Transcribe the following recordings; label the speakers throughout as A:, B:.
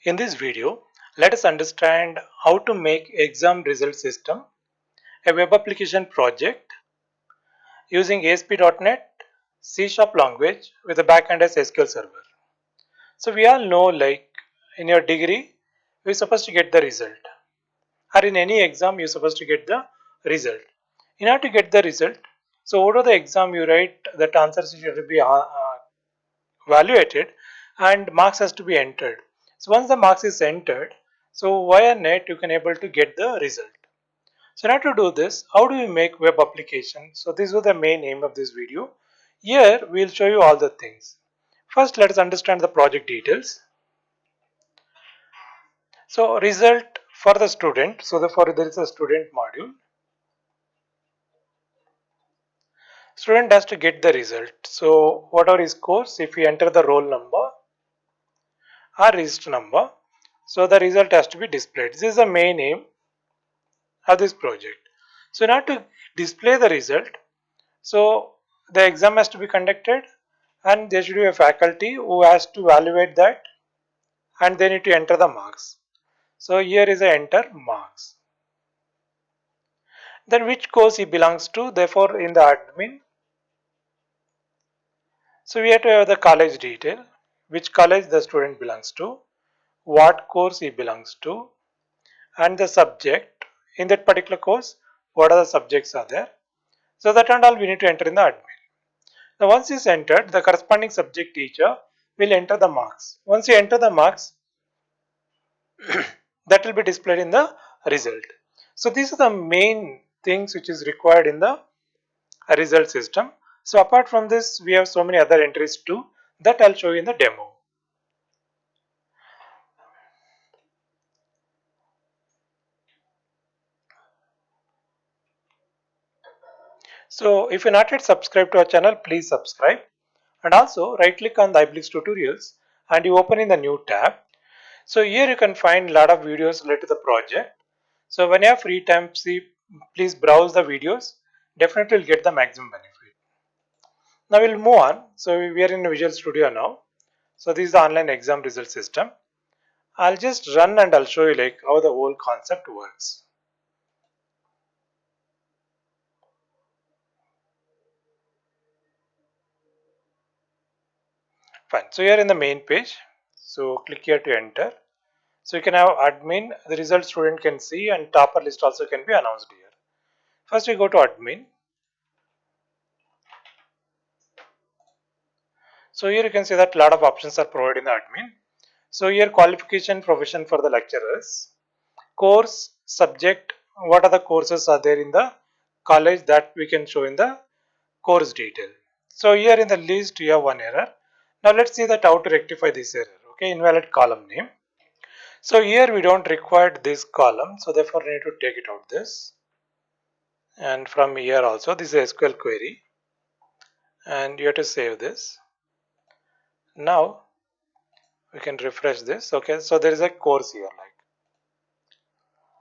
A: In this video, let us understand how to make exam result system a web application project using ASP.NET C# language with a backend as SQL Server. So we all know, like, in your degree, we're supposed to get the result, or in any exam you're supposed to get the result. In order to get the result, so what are the exam you write, that answers should be evaluated and marks has to be entered. So once the marks is entered, so via net you can able to get the result. So now to do this, how do we make web application? So this was the main aim of this video. Here we'll show you all the things. First, let us understand the project details. So result for the student. So therefore there is a student module. Student has to get the result. So whatever his course, if he enter the roll number or register number, so the result has to be displayed. This is the main aim of this project. So now to display the result, so the exam has to be conducted and there should be a faculty who has to evaluate that and they need to enter the marks. So here is a enter marks. Then which course he belongs to, therefore in the admin. So we have to have the college detail, which college the student belongs to, what course he belongs to, and the subject in that particular course, what are the subjects are there. So that and all we need to enter in the admin. Now once is entered, the corresponding subject teacher will enter the marks. Once you enter the marks, that will be displayed in the result. So these are the main things which is required in the result system. So apart from this, we have so many other entries too that I'll show you in the demo. So if you're not yet subscribed to our channel, please subscribe, and also right click on the iBlix tutorials and you open in the new tab. So here you can find a lot of videos related to the project. So when you have free time, please browse the videos. Definitely will get the maximum benefit. Now we'll move on. So we are in Visual Studio now. So this is the online exam result system. I'll just run and I'll show you like how the whole concept works. Fine. So here in the main page, so click here to enter. So you can have admin, the result student can see, and topper list also can be announced here. First we go to admin. So here you can see that a lot of options are provided in the admin. So here qualification profession for the lecturers, course, subject, what are the courses are there in the college that we can show in the course detail. So here in the list you have one error. Now let's see that how to rectify this error. Okay, invalid column name. So here we don't require this column, so therefore we need to take it out this. And from here also this is a SQL query and you have to save this. Now we can refresh this. Okay, so there is a course here, like,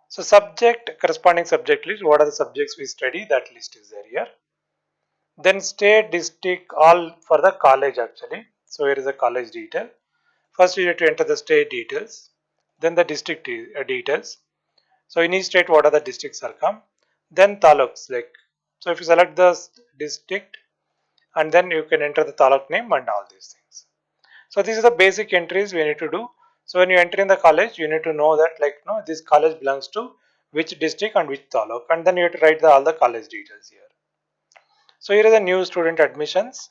A: so subject, corresponding subject list, what are the subjects we study, that list is there here. Then state, district, all for the college actually. So here is a college detail. First you have to enter the state details, then the district details. So in each state what are the districts are come, then taluks, like, so if you select the district and then you can enter the taluk name and all these things. So these are the basic entries we need to do. So when you enter in the college, you need to know that, like, no, this college belongs to which district and which taluk, and then you have to write all the college details here. So here is a new student admissions,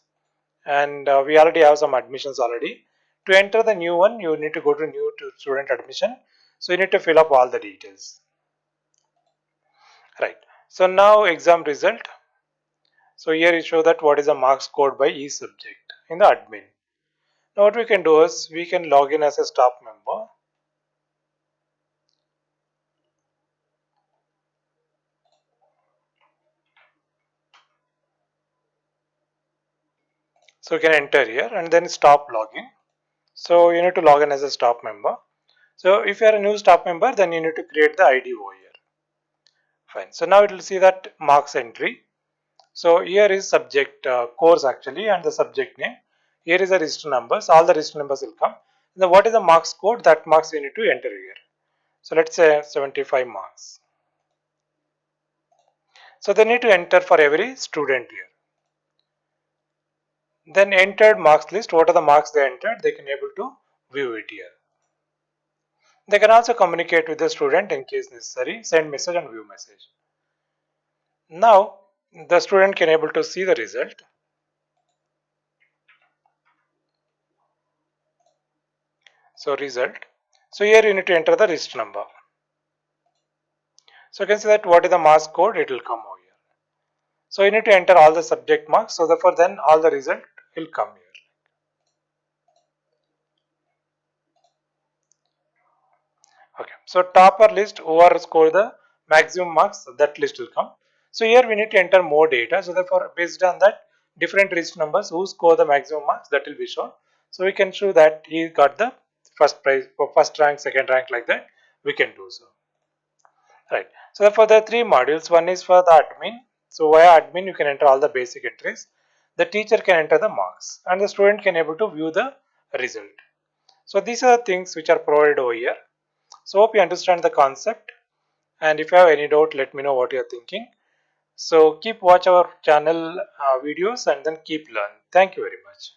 A: and we already have some admissions already. To enter the new one, you need to go to new to student admission. So you need to fill up all the details. Right. So now exam result. So here it show that what is the marks scored by each subject in the admin. Now what we can do is we can log in as a staff member. So you can enter here and then stop login. So you need to log in as a staff member. So if you are a new staff member, then you need to create the ID over here. Fine. So now it will see that marks entry. So here is subject course actually and the subject name. Here is the register numbers. All the register numbers will come. Then what is the marks code? That marks you need to enter here. So let's say 75 marks. So they need to enter for every student here. Then entered marks list. What are the marks they entered? They can able to view it here. They can also communicate with the student in case necessary, send message and view message. Now the student can able to see the result. So result. So here you need to enter the register number. So you can see that what is the marks code, it will come over here. So you need to enter all the subject marks. So therefore then all the result will come here. Okay. So topper list whoever score the maximum marks, that list will come. So here we need to enter more data. So therefore based on that different register numbers who score the maximum marks, that will be shown. So we can show that he got the first prize, first rank, second rank, like that we can do so. Right. So for the three modules, one is for the admin. So via admin you can enter all the basic entries. The teacher can enter the marks and the student can able to view the result. So these are the things which are provided over here. So hope you understand the concept, and if you have any doubt, let me know what you are thinking. So keep watch our channel videos and then keep learn. Thank you very much.